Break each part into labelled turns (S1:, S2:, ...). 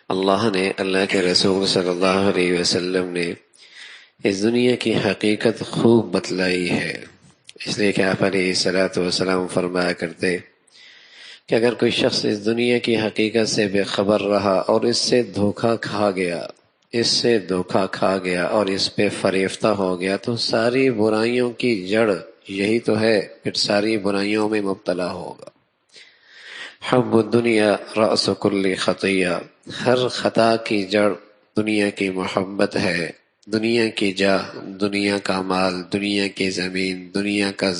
S1: اللہ نے، اللہ کے رسول صلی اللہ علیہ وسلم نے اس دنیا کی حقیقت خوب بتلائی ہے، اس لیے کہ آپ علیہ الصلوۃ والسلام فرمایا کرتے کہ اگر کوئی شخص اس دنیا کی حقیقت سے بے خبر رہا اور اس سے دھوکہ کھا گیا اور اس پہ فریفتہ ہو گیا تو ساری برائیوں کی جڑ یہی تو ہے، پھر ساری برائیوں میں مبتلا ہوگا۔ حب الدنیا رأس کل خطیہ، ہر خطا کی جڑ دنیا کی محبت ہے۔ دنیا کی جاہ، دنیا کا مال، دنیا کی زمین، دنیا کا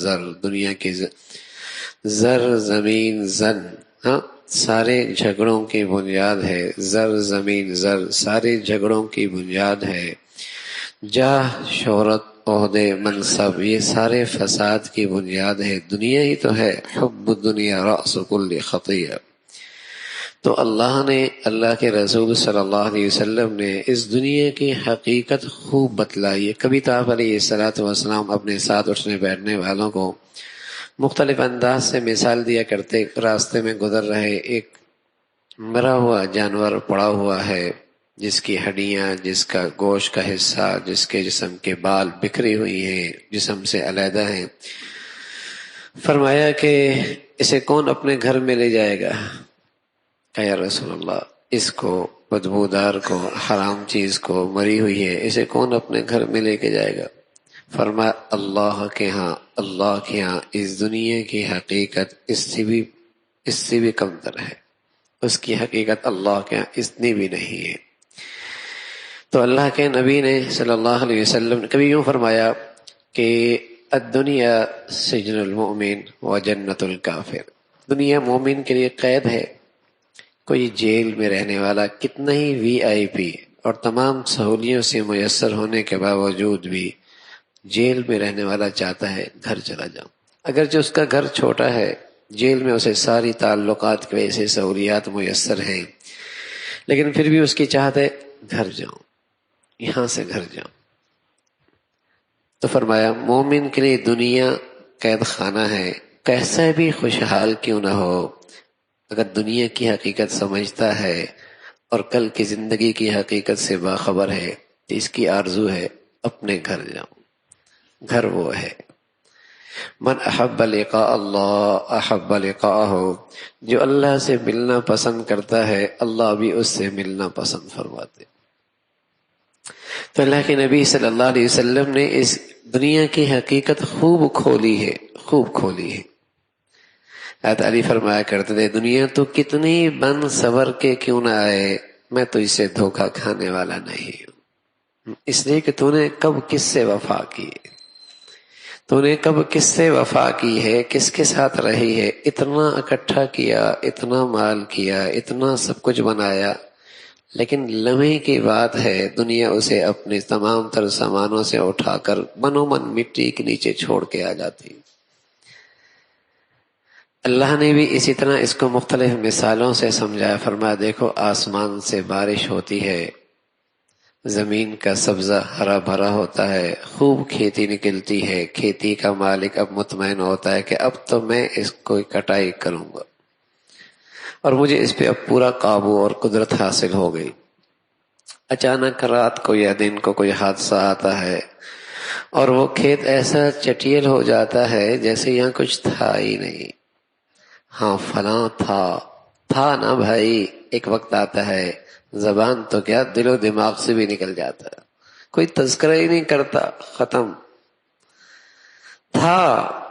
S1: زر زمین زن، ہاں، سارے جھگڑوں کی بنیاد ہے۔ زر زمین زر، سارے جھگڑوں کی بنیاد ہے۔ جاہ، شہرت، عہدے، منصب، یہ سارے فساد کی بنیاد ہے۔ دنیا ہی تو ہے۔ حب الدنیا رأس کل خطیہ۔ تو اللہ کے رسول صلی اللہ علیہ وسلم نے اس دنیا کی حقیقت خوب بتلائی ہے۔ کبھی تو آپ علیہ الصلوۃ والسلام اپنے ساتھ اٹھنے بیٹھنے والوں کو مختلف انداز سے مثال دیا کرتے۔ راستے میں گزر رہے ایک مرا ہوا جانور پڑا ہوا ہے، جس کی ہڈیاں، جس کا گوشت کا حصہ، جس کے جسم کے بال بکھری ہوئی ہیں، جسم سے علیحدہ ہیں۔ فرمایا کہ اسے کون اپنے گھر میں لے جائے گا؟ کہ یا رسول اللہ، اس کو، بدبودار کو، حرام چیز کو، مری ہوئی ہے، اسے کون اپنے گھر میں لے کے جائے گا؟ فرمایا اللہ کے ہاں اس دنیا کی حقیقت اس سے بھی کمتر ہے۔ اس کی حقیقت اللہ کے ہاں اتنی بھی نہیں ہے۔ تو اللہ کے نبی نے صلی اللہ علیہ وسلم نے کبھی یوں فرمایا کہ الدنیا سجن المؤمن و جنت الکافر، دنیا مومن کے لیے قید ہے۔ کوئی جیل میں رہنے والا کتنا ہی وی آئی پی اور تمام سہولیوں سے میسر ہونے کے باوجود بھی جیل میں رہنے والا چاہتا ہے گھر چلا جاؤں، اگرچہ اس کا گھر چھوٹا ہے، جیل میں اسے ساری تعلقات کی وجہ سے سہولیات میسر ہیں، لیکن پھر بھی اس کی چاہت ہے گھر جاؤں، یہاں سے گھر جاؤں۔ تو فرمایا مومن کے لیے دنیا قید خانہ ہے، کیسا بھی خوشحال کیوں نہ ہو، اگر دنیا کی حقیقت سمجھتا ہے اور کل کی زندگی کی حقیقت سے باخبر ہے تو اس کی آرزو ہے اپنے گھر جاؤں۔ گھر وہ ہے من احب لقاء اللہ احب لقاءہ، جو اللہ سے ملنا پسند کرتا ہے اللہ بھی اس سے ملنا پسند فرماتے۔ تو اللہ کے نبی صلی اللہ علیہ وسلم نے اس دنیا کی حقیقت خوب کھولی ہے۔ حضرت علی فرمایا کرتے تھے دنیا تو کتنی بن سور کے کیوں نہ آئے، میں تو اسے دھوکہ کھانے والا نہیں ہوں، اس لیے کہ تو نے کب کس سے وفا کی ہے، تو نے کب کس سے وفا کی ہے، کس کے ساتھ رہی ہے، اتنا اکٹھا کیا، اتنا مال کیا، اتنا سب کچھ بنایا، لیکن لمحے کی بات ہے دنیا اسے اپنے تمام تر سامانوں سے اٹھا کر من مٹی کے نیچے چھوڑ کے آ جاتی۔ اللہ نے بھی اسی طرح اس کو مختلف مثالوں سے سمجھایا۔ فرمایا دیکھو آسمان سے بارش ہوتی ہے، زمین کا سبزہ ہرا بھرا ہوتا ہے، خوب کھیتی نکلتی ہے، کھیتی کا مالک اب مطمئن ہوتا ہے کہ اب تو میں اس کو کٹائی کروں گا اور مجھے اس پہ اب پورا قابو اور قدرت حاصل ہو گئی۔ اچانک رات کو یا دن کو کوئی حادثہ آتا ہے اور وہ کھیت ایسا چٹیل ہو جاتا ہے جیسے یہاں کچھ تھا ہی نہیں۔ ہاں فلاں تھا نا بھائی، ایک وقت آتا ہے زبان تو کیا دل و دماغ سے بھی نکل جاتا ہے، کوئی تذکرہ ہی نہیں کرتا، ختم تھا،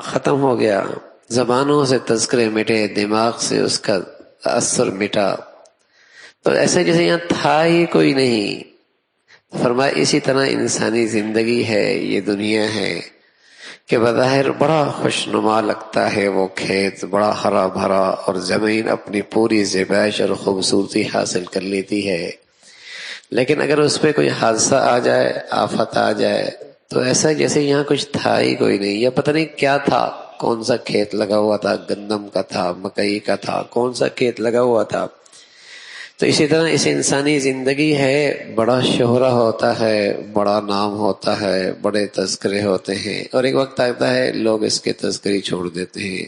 S1: ختم ہو گیا، زبانوں سے تذکرے مٹے، دماغ سے اس کا اثر مٹا، تو ایسے جیسے یہاں تھا ہی کوئی نہیں۔ فرمایا اسی طرح انسانی زندگی ہے، یہ دنیا ہے کہ بظاہر بڑا خوشنما لگتا ہے، وہ کھیت بڑا ہرا بھرا اور زمین اپنی پوری زیبائش اور خوبصورتی حاصل کر لیتی ہے، لیکن اگر اس پہ کوئی حادثہ آ جائے، آفت آ جائے تو ایسا جیسے یہاں کچھ تھا ہی کوئی نہیں، یا پتہ نہیں کیا تھا، کون سا کھیت لگا ہوا تھا، گندم کا تھا، مکئی کا تھا، کون سا کھیت لگا ہوا تھا۔ تو اسی طرح اس انسانی زندگی ہے، بڑا شہرہ ہوتا ہے، بڑا نام ہوتا ہے، بڑے تذکرے ہوتے ہیں، اور ایک وقت آتا ہے لوگ اس کے تذکرے چھوڑ دیتے ہیں،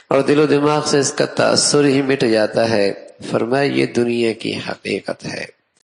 S1: اور دل و دماغ سے اس کا تاثر ہی مٹ جاتا ہے۔ فرمایا یہ دنیا کی حقیقت ہے۔